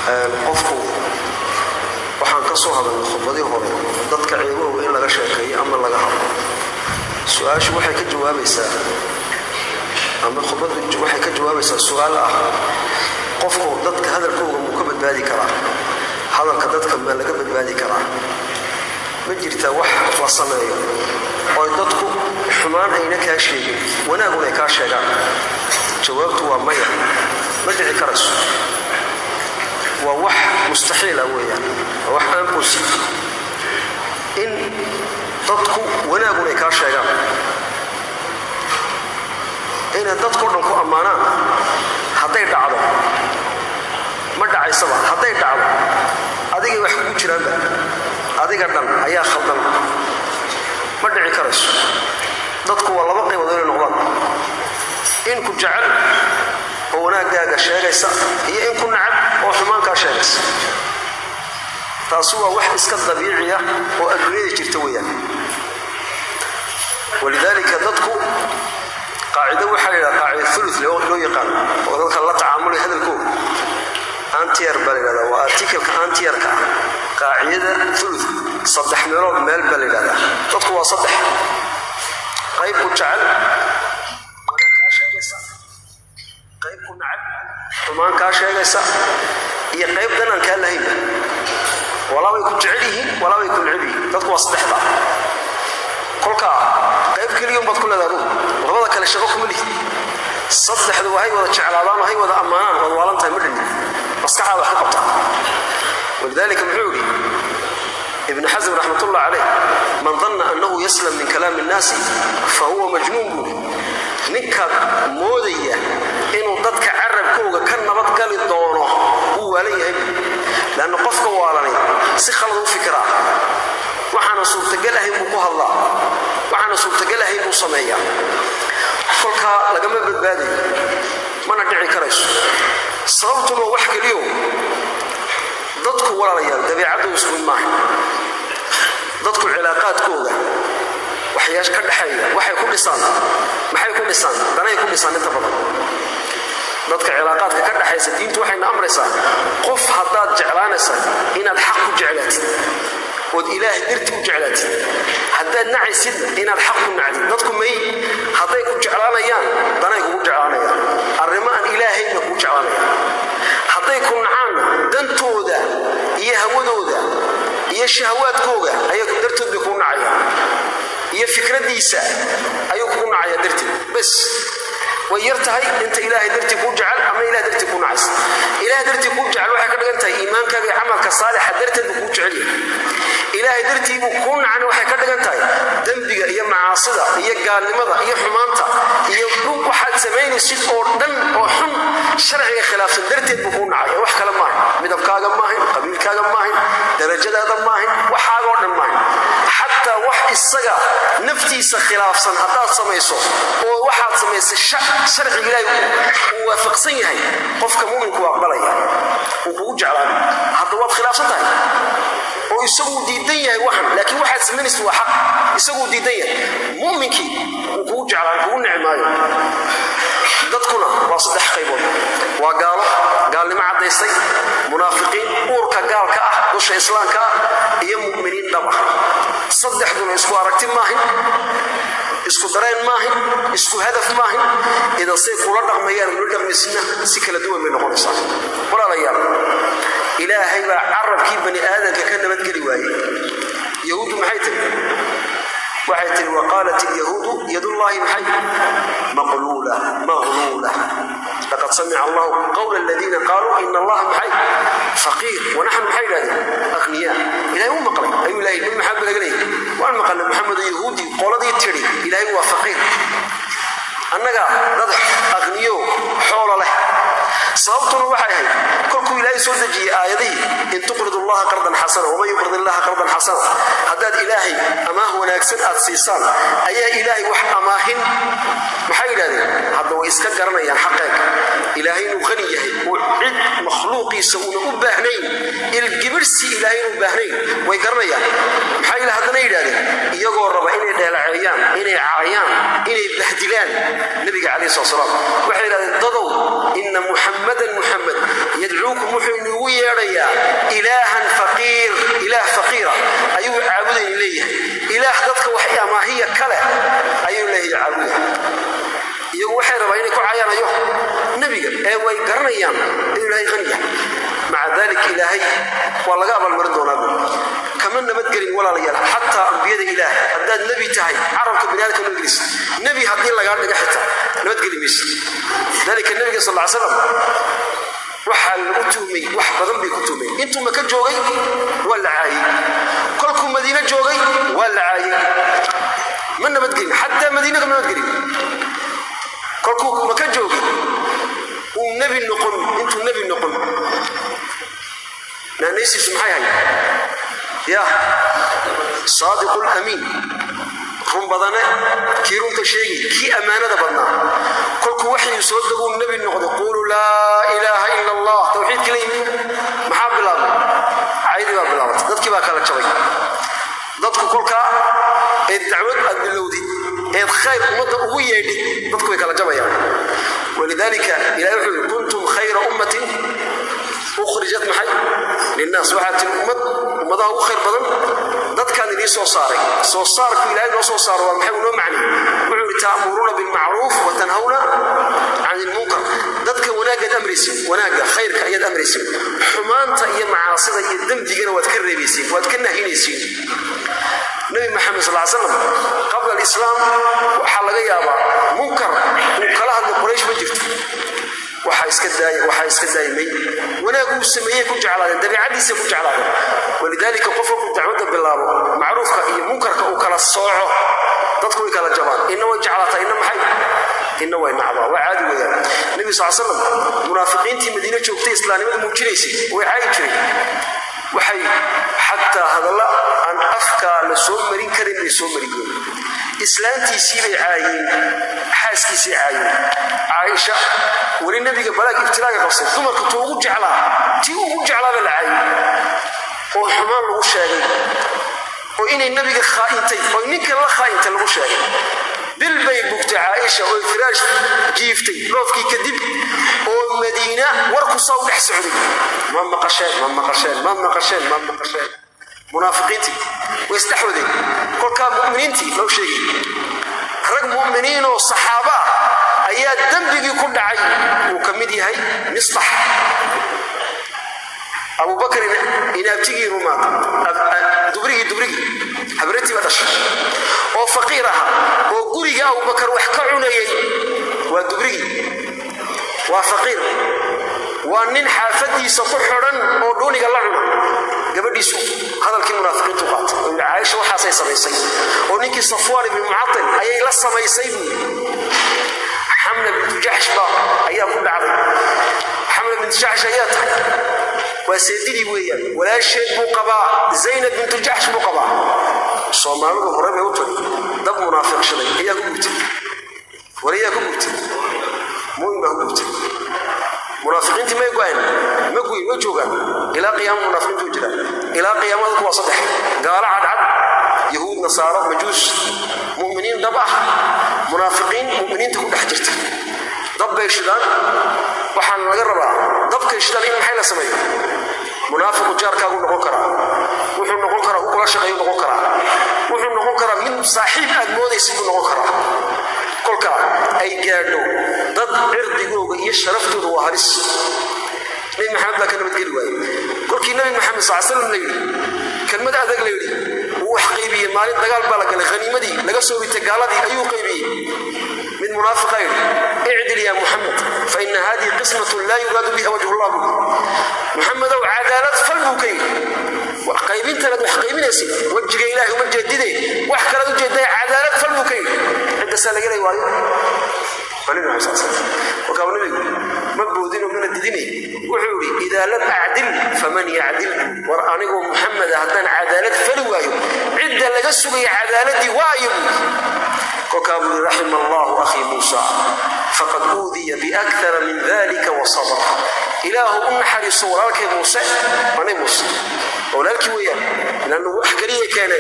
qofku waxaan ka soo hadalnay khudbadii hore dadka ceebowga in laga sheekeeyo ama laga hadlo su-aashu waxay ka jawaabaysaa ama khudbadu waxay ka jawaabaysaa su'aal ah qofku dadka hadalkooga muu ka badbaadi karaa hadalka dadka ma laga badbaadi karaa ma jirtaa wax la sameeyo oo dadku xumaan ayna kaa sheegin wanaaguna ay kaa sheegaan jawaabtu waa maya ma dhici karayso waa wax mustaxiil ah weeyaan wax aan possible in dadku wanaaguna ay kaa sheegaan in dadku dhan ku ammaanaan hadday dhacdo ma dhacaysaba hadday dhacdo adiga wax ku jiraanba adiga dhan ayaa khaldan ma dhici karayso dadku waa laba qaybood inay noqdaan in ku jecel oo wanaagaaga sheegaysa iyo in ku nacab oo xumaankaa sheegaysa taasi waa wax iska dabiici ah oo adduunyada jirta weeyaan walidaalika dadku قاعدة وحيلة قاعدة ثلث لو يقال وذلك الله تعامل هذا الكون أنتير بلد وأرتيكل كأنتير قاعدة ثلث صدح ملون مال بلد تطوى صدح قيب كجعل وانا كاشا يسا قيب كنعب ومان كاشا يسا هي قيب دنا كان لهين ولا يكون جعله ولا يكون عبي تطوى صدح ذا كلك قيب كل يوم بتكون هذا labada kale shaqo kuma lihid saddexdu waxay wada jeclaadaan waxay wada ammaanaan wada walanta midna maskaxda wax ka qabta ولذلك محوري ابن حزم رحمة الله عليه من ظن أنه يسلم من كلام الناس فهو مجنون نكاد مودية إنه ضدك عرب كوغا كان نبض قال الدونه هو عليه لأنه قفك والاني سيخلطوا فكرة وحنا suurtagal ah inuu ku hadlaa waxana suurtagal ah inuu sameeyaa kolka lagama badbaadiyo mana dhici karayso sababtuna wax kaliyo dadku walaalayaal dabeecadu isku maahan dadku cilaaqaadkooda waxyaas ka dhaxeeya waxay ku dhisaan maxay ku dhisaan danay ku dhisaan inta badan dadka cilaaqaadka ka dhaxaysa diintu waxayna amraysaa qof hadaad jeclaanaysa inaad xaq ku jeclaatid ود إله درت وجعلت هذا نعيسد إن الحق نعدي نطكم أي هذا يكون جعلنا يان دنا يكون جعلنا يان الرمان إلهي يكون جعلنا يان هذا يكون عنا دنتو ذا يهودو ذا يشهوات كوجا أي درت بيكون عيا يفكر ديسا أي يكون عيا درت بس ويرتهي أنت إلهي درت يكون جعل أما إله درت يكون عيس إله درت يكون جعل واحد كذا أنت إيمانك بعملك الصالح درت بيكون جعلي إلهي درتي بكون عن واحد كذا أنتي ذنبك هي معاصدة هي قالمضة هي حمانتها هي دوب واحد سمين الشيء أردن أو حم شرعي خلاف درتي بكون عاية واحد كلام ماهن مدبكاغ ماهن قبيلكاغ ماهن درجة هذا ماهن وحاجة أردن ماهن حتى واحد السجا نفتي خلاف صن حتى سميسو وواحد سميس شرعي إلهي وفقصيه قفك مؤمن كوابلي وكوجعل هذا واحد خلاف صنتي ويسوي ديدية واحد لكن واحد سمينس هو حق يسوي ديدية مؤمنك وكوجع على كون نعمايو dadkuna waa saddex qaybood waa gaal nima cadeystay munaafiqiin uurka gaalka ah dusha islaamka iyo muuminiin dhab ah saddexduna isku aragti maahin isku dareen maahin isku hadaf maahin idan say kula dhaqmayaan u dhaqmisna si kala duwan bay noqonaysaa walaalayaal ilaahay baa carabkii bani aadamka ka nabad gali waayay yahuudu maxay tiri وحيت وقالت اليهود يد الله محي مغلولة لقد سمع الله قول الذين قالوا إن الله محي فقير ونحن محي أغنياء إلهي هو مقلب أي إلهي من محمد إليه وأن مقلب محمد يهودي قول ذي تري إلهي هو فقير أنك نضح أغنياء حول له صوتنا وحيه كل إلهي سودجي آياتي إن تقرض الله قرضا حسنا وما يقرض الله قرضا حسنا هذا إلهي أما هو ناكسن أتسيسان أي إلهي وح أماهن محيل هذا وإسكا قرنا يا حقك إلهي غنيه وعد مخلوقي سؤون أباهنين الجبرسي إلهي أباهنين ويقرنا يا محيل هذا نيل يقول ربا إني دلعيان إني عيان إني بهدلان النبي عليه الصلاة والسلام وحيل ضدوا إن محمد يدعوكم محمد ويرى قريان إلهي غنية مع ذلك إلهي والله قابل مرضونا كمان نبت قرين ولا ليال حتى أنبياء إله هذا النبي تاعي عرب كبنيات الإنجليز نبي هذه الله قال لك حتى نبت قرين ميس ذلك النبي صلى الله عليه وسلم وحال أتومي وحبضن بكتومي أنتم ما كجوعي ولا عاي كلكم مدينة جوعي ولا عاي من نبت قرين حتى مدينة كمان نبت قرين كلكم ما كجوعي والنبي النقل أنتم النبي النقل نانيسي سمحي يا صادق الأمين رم بدنا كيرون تشيء كي أمانة بدنا كل وحي يصدقون النبي النقد يقولوا لا إله إلا الله توحيد كلمة محب الله عيد باب الله ضدك بقى كلا شوي ضدك كل كا الدعوة الدلودي الخير مدة قوية دي ضدك بقى كلا شوي ولذلك إلى يقول كنتم خير أمة أخرجت محي للناس وحات الأمة ومضاه خير بدن ضد كان لي صوصار في العيد وصوصار ومحيونه معني وعلي تأمرون بالمعروف وتنهون عن المنكر ضد كوناجد أمريسي وناجد خير كأيد أمريسي حمان تأيي معاصي الدم ديجنا وتكرر بيسي وتكنا هينيسي النبي محمد صلى الله عليه وسلم قبل الإسلام وحلقة يابا منكر وكلها القريش مجرد waxaa iska daayimay wanaagu sameeyay ku jeclaaday dabiicadiisa ku jeclaaday walidaalika qofku dacwada bilaabo macruufka iyo munkarka uu kala sooco dadku way kala jabaan inna way jeclaatay inna maxay inna way nacbaa waa caadi weeyaan nabi sallallahu alayhi wasallam munaafiqiintii madiina joogtay islaamnimada muujinaysay way caadi jireen waxay xataa hadalla aan afka la soo marin karin ay soo marin islaantiisii bay caayeen xaaskiisii caayeen عائشة وللنبي بلاك ابتلاء قصير ثم كنت أقول جعلها تي أقول جعلها بالعين وحمان له شاقي وإن النبي خائنتي وإنك الله خائنت له شاقي بالبيت بكت عائشة والفراش جيفتي لوفكي كذب ومدينة وركو صوت حسعودي ماما قرشان منافقينتي ويستحوذي كل كان مؤمنينتي لو شيء رجل مؤمنين والصحابة أيات دنبي كل دعي وكمد هاي مصلح أبو بكر إن أبتغي رماد دبري حبرتي بدش وفقيرها وقري أبو بكر وحكعنا ودبري وفقير وأنن حافدي سطحرا ودوني قلعنا قبل يسوع هذا الكلام منافقين تقاط عايشة وحاسة سميسي ونيكي صفوان بن معطل أي لسه ما يسيبني حملة بنت جحش بقى أيام كل عظيم حملة بنت جحش أياتها وسيدي ويا ولا شيء مقبا زينب بنت جحش مقبا صومال وهرب يوتر ضب منافق شلي هي قبت ولا قبت مو قبت منافقين ما يقوين وجوغان إلى قيام منافقين توجدا إلى قيام ذلك وصدح قال عد يهود نصارى مجوس مؤمنين ضبح منافقين مؤمنين تكون تحجرت ضب يشدان وحن نقربها ضبك يشدان إن محيل سمي منافق جار كاغو نقوكرا وحن نقوكرا هو كلا شغيو نقوكرا وحن نقوكرا من صاحب أدمود يسيبو نقوكرا كل كلا أي قادو ضد عرضيقوغ يشرفتو وهارس نبي محمد لكن بتقول كل كي نبي محمد صلى الله عليه وسلم ليلي كلمة أذق ليلي وحقيبي مالي دقال بالك الغنيمة دي لقصوا بتقالة دي أيو قيبي من منافقين اعدل يا محمد فإن هذه قسمة لا يراد بها وجه الله محمد وعدالة فالبوكين وحقيبين تلد وحقيبين يسي وجه إلهي ومن جديده وحكى لدو جديده عدالة فالبوكين عند سالة إلهي وعليه فلين عليه الصلاة وقال النبي مبودين من الدين وحوري إذا لم أعدل فمن يعدل ورأني محمد هذا عدالة فلوايو عدة لقصوا عدالتي وايو وقال رحم الله أخي موسى فقد أوذي بأكثر من ذلك وصبر إله أنحر صورك موسى وأنا موسى ولكن ويا لأنه أحكريه كان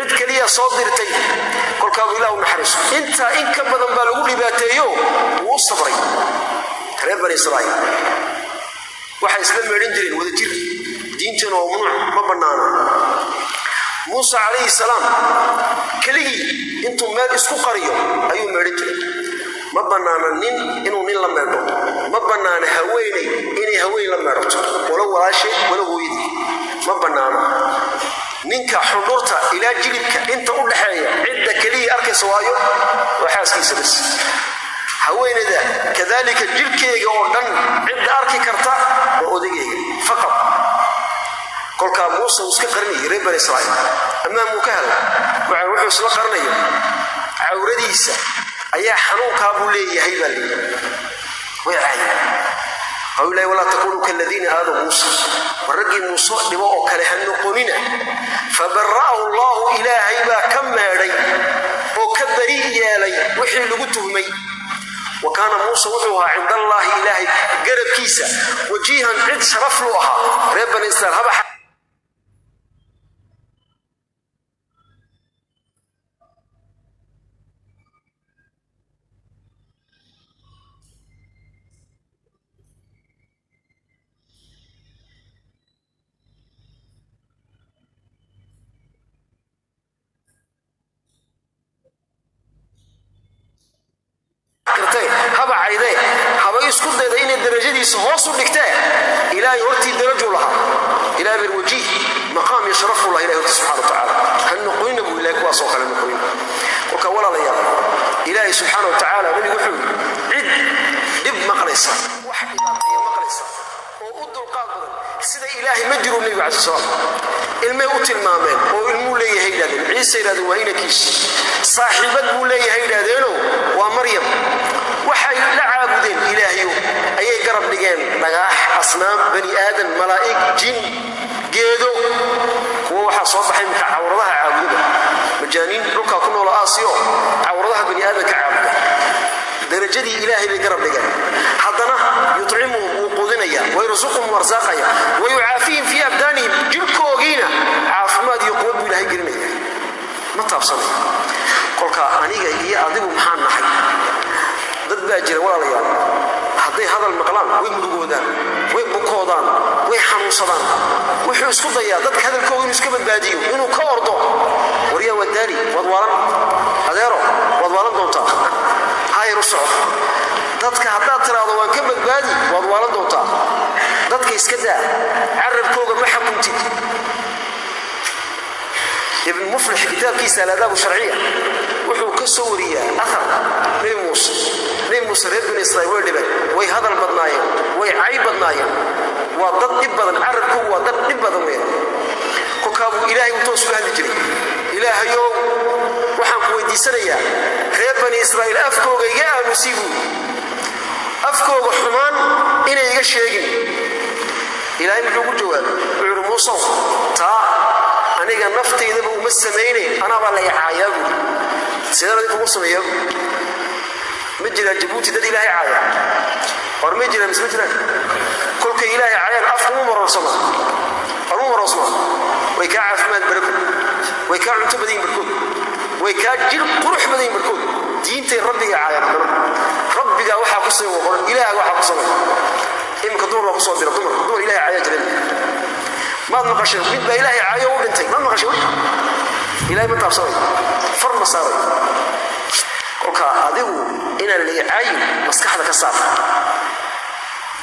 عد كليه صادرتي قل كان إله أنحرس أنت إن كم بدن بالغولي باتيو وصبري رب بني إسرائيل waxay isla meerin jireen wada jir diintana oo mamnuuc ma banaana Musa alayhi salaam kaligi intuu meel isku qariyo ayuu meerin jiray ma banaana nin inuu nin la meedho ma banaana haweeney inay haween la meedhato wala walaashay wala hooyadii ma banaana ninka xudurta ila jilibka inta u dhaxeeya cidda kaliya arkaysa waayo waxaaskiisa bas haweeneyda kadalika jilkeega oo dhan cidda arki karta oo odagayga faqad kolka Muuse iska qarnay reer Bani Israa'iil amaam uu ka helay wuxuu isla qarnayo awradiisa ayaa xanuunka buu leeyahay bal way caayay hawlay wala takunu kalladina aadu Muuse warqi Muuse dhibo oo kale han noqonina fabarra'ahu Allah ilaahay ba kameeray oo ka bari yeelay wixii lagu tuhmay وكان موسى وحوها عند الله إلهي قرب كيسا وجيها عد شرف لوها ربنا إسرائيل هبا هبا عيدي هبا يسكت ده إن الدرجة دي صهاص ودكتاه إلهي هرتي درجة لها إلهي بالوجيه مقام يشرف الله إلهي سبحانه وتعالى هنقوين أبو إلهي كواسوك هنقوين وكولا ليا إلهي سبحانه وتعالى من يقول عد دب مقلسة واحد مقلسة وقد القادر سيد إلهي مجر النبي عليه الصلاة الموت المامين والمو لي هيدادين عيسى يرادين وهينا كيش صاحبات مو لي هيدادينو ومريم waxay la caabudeen ilaahiyo ayay garab dhigeen dhagax asnaam bani aadan malaa'ig jin geedo kuwa waxa soo baxay midka awradaha caabuda majaaniin dhulka ku nool aasiyo awradaha bani aadan ka caabuda darajadii ilaahay bay garab dhigeen hadana yutcimuhum waqudinaya wa yarzuquhum warzaqaya wa yu'afihim fi abdanihim jilkoogiina caafimaad iyo quwad ilaahay gelinaya ma taabsan kolka aniga iyo adigu maxaan nahay dad baa jira walaalayaal haday hadal maqlaan way murugoodaan way bukoodaan way xanuunsadaan wuxuu isku dayaa dadka hadalkooda inuu iska badbaadiyo inuu ka ordo wariya wadaari wadwaalan adeero wadwaalan doontaa hayru socod dadka haddaad tiraado waan ka badbaadi wadwaalan doontaa dadka iska daa carabkooga ma xukuntid ابن مفلح كتاب كيس الآداب الشرعية وحو كسوريا أثر نبي موسى رب إسرائيل ولدبا وي هذا البضنايا وي عيب بضنايا وضد إبضا عرقه وضد إبضا وين كوكابو إلهي وتوسف هذا الجري إلهي يوم وحن قويدي سنيا رب إسرائيل أفكوغ يا مسيبو أفكوغ حمان إنا يغشيغن إلهي محوق الجوال وعر موسى aniga naftayda uma sameeyay ana baa la yaayaabo sidoo kale kuma sameeyo ma jira Djibouti dad ilaahay caaya war ma jira kulka ilaahay caayaan afku marosama way ka caafimaad barako way ka cunto badin barako way ka jir qurux badin barako diinta rabbiga caayaan rabbiga waxa ku soo qoran ilaahay waxa ku soo imka dumar ku soo dira dumar ilaahay caaya jiray ما نقشوا مد بإلهي عايو بنتي ما نقشوا إلهي ما تابصوي فرما صاري كوكا أديو إن اللي عايو مسكح لك الصعب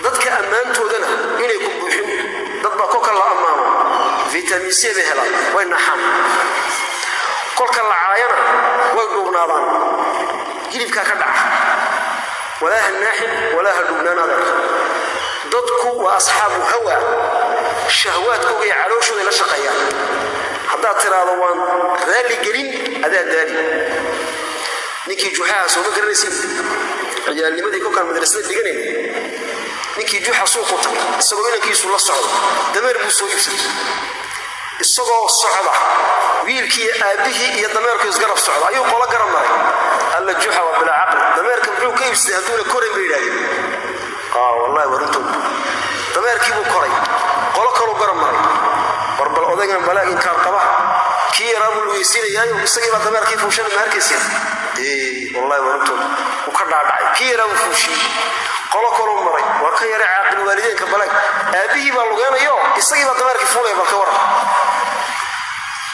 ضدك أمان تودنا إن يكون بحيم ضد كوكا الله أمامه فيتامين سي بهلا وين نحن كوكا الله عاينا وين ناضان يجيب كاكدع ولا هالناحي ولا هاللبنان هذا ضدك وأصحاب هوى شهواتكم هي علوشوا إلى شقيان حتى ترى ضوان ذالي قرين هذا داري نيكي جوحا سوما قرنسين رجال لماذا يكون كان مدرسة لقنين نيكي جوحا سوقتا السبب إنك يسو الله الصعود دمير بوسو يبسل السبب الصعودة ويلكي أبيه يدمير كيس قرف الصعودة أيوه قولا قرم ماري قال لك جوحا وبلا عقل دمير كمحو كيف هدول كورين بيلاي والله ورنتم دمير كيبو كوري قولا كلو قرم ماري وربال أوديغان بلاغين كان قبا كي رابو الويسين يايو بساقي دمير كيف وشان ماركسين والله ورنتم وكرنا دعي كي رابو فوشي قولا كلو ماري وكان يرى عاقل والدين كبلاغ أبيه بالوغان يو بساقي دمير كيف فولي بالكورا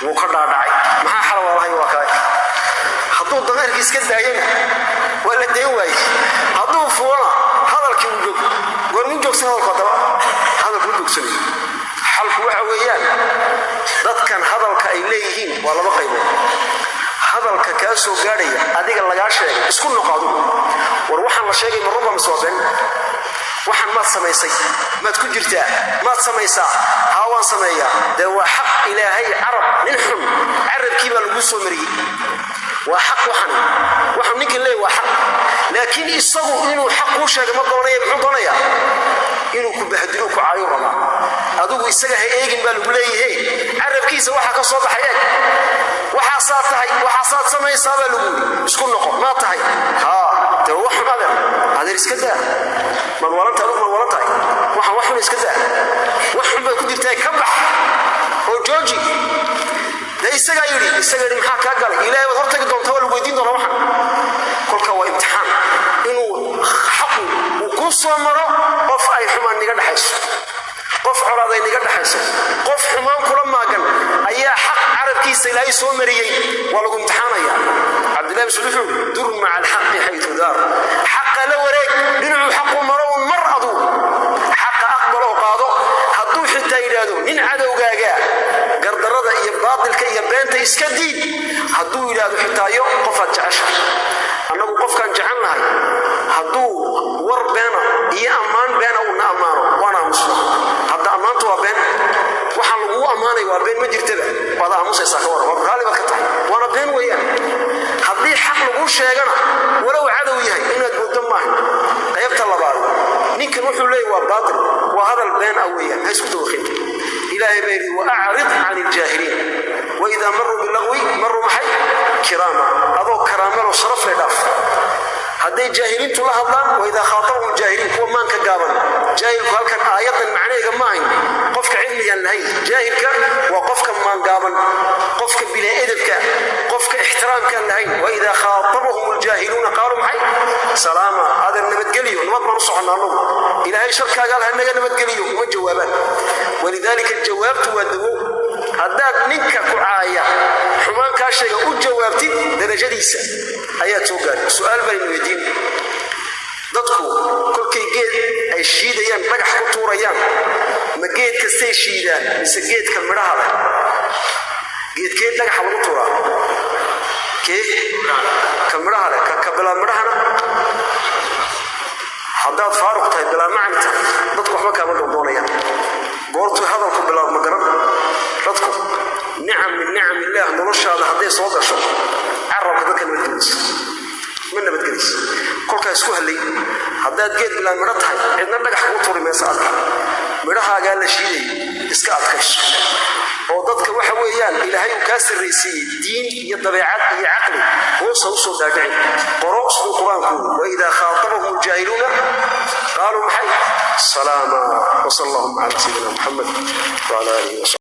وكرنا دعي محا حلو الله وكاي hadduu dameerkiis ka daayana waa la dayn waaye hadduu fuulana hadalkii u joog goormin joogsan hadalku joogsanay xalku waxa weeyaan dadkan hadalka ay leeyihiin waa laba qaybood hadalka kaa soo gaadhaya adiga lagaa sheegay isku noqodo war waxaan la sheegay marraba masooben waxaan maad samaysay maad ku jirtaa maad samaysaa haawaan sameeyaa dee waa xaq ilaahay carab nin xun carabkii baa lagu soo mariyey waa xaq waxaan ninkan leeyahay waa xaq laakiin isagu inuu xaq kuu sheegay ma doonaya muxuu doonayaa inuu ku bahdilo ku caayo rabaa adigu isaga ha eegin baa lagu leeyahay carabkiisa waxa ka soo baxay eeg waxaasaad samaysaa baa lagu isku noqon maa tahay dee wax xun adeer iska daa man walanta adigu man walan tahay waxaan wax xun iska daa wax xun bay ku jirtaa ka bax oo jooji dee isagaa yidhi maxaa kaa galay ilaahay waad hortagi doonta waa lagu weydiin doonaa waxan kolka waa imtixaan inuu xaqu uu kuu soo maro qof ay xumaan niga dhaxayso qof colaad ay niga dhaxayso qof xumaan kula maagan ayaa xaq carabkiisa ilaahay soo mariyey waa lagu imtixaanaya cabdillahi bin suluxu dur maca alxaqi xaytu daar xaqa la wareeg dhinacuu xaqu maro un mar aduu xaqa aqbaloo qaado hadduu xitaa yidhaahdo nin cadowgaaga gardarada iyo baatilka iyo beenta iska diid hadduu yidhaahdo xitaayo qofaad jeceshahay annagu qofkaan jecel nahay hadduu war beena iyo ammaan beena uuna ammaano waana aamusna hadda ammaantu waa been waxaa laguu ammaanay waa been ma jirtaba waad aamusaysaa ka waran waa raalli baad ka tahay waana been weeyaan haddii xaq laguu sheegana walow cadow yahay inaad moodo maaha qaybta labaad ninkan wuxuu leeyahy waa baatil waa hadal been ah weeyaan ha isku dawaqin ilaahay baa yidhi waacrid can iljaahiliin waidaa maruu bilagwi maruu maxay kiraama adoo karaamelo sharaf leh dhaaf hadday jaahiliintu la hadlaan waidaa khaatabahum jaahiliin kuwa maanka gaaban jaahilku halkan aayadan macnaheega ma ahayn qofka cilmigaan lahayn jaahilka waa qofka maangaaban qofka bilaa edabka qofka ixtiraamkaan lahayn waidaa khaatabahum ljaahiluuna qaaluu maxay salaama adeer nabadgeliyo nabad baan u soconnaa annagu ilaahay sharkaaga alha naga nabadgeliyo uma jawaabaan walidaalika jawaabtu waa dawow haddaad ninka ku caaya xumaan kaa sheega u jawaabtid darajadiisa ayaad soo gaadhay su'aal baynu weydiin dadku kolkay geed ay shiidayaan dhagax ku tuurayaan ma geed kastay shiidaan mise geedka midhaha leh geedkee dhagaxa lagu tuuraa kee ka midhaha leh ka bilaa midhahana haddaad faaruq tahay bilaa macnita dadku waxba kaama doondoonayaan goortuu hadalku bilaab ma garan dadku nicam min nicam illaah noloshaada hadday soo gasho carabka dadka nabadgelaysa kolkaa isku hallay haddaad geed bilaa midho tahay cidna dhagax kuu turi maysa adka midhahaagaa la shiidayay iska adkayso oo dadka waxa weeyaan ilaahay uu kaa sarraysiiyey diin iyo dabeecad iyo caqli hoosa u soo dhaadhicin qoro siduu qur-aanku waidaa khaatabahum ljaahiluuna qaaluu maxay salaama wasala allahuma cala sayidina muxamed wacala aalihi wasaxbi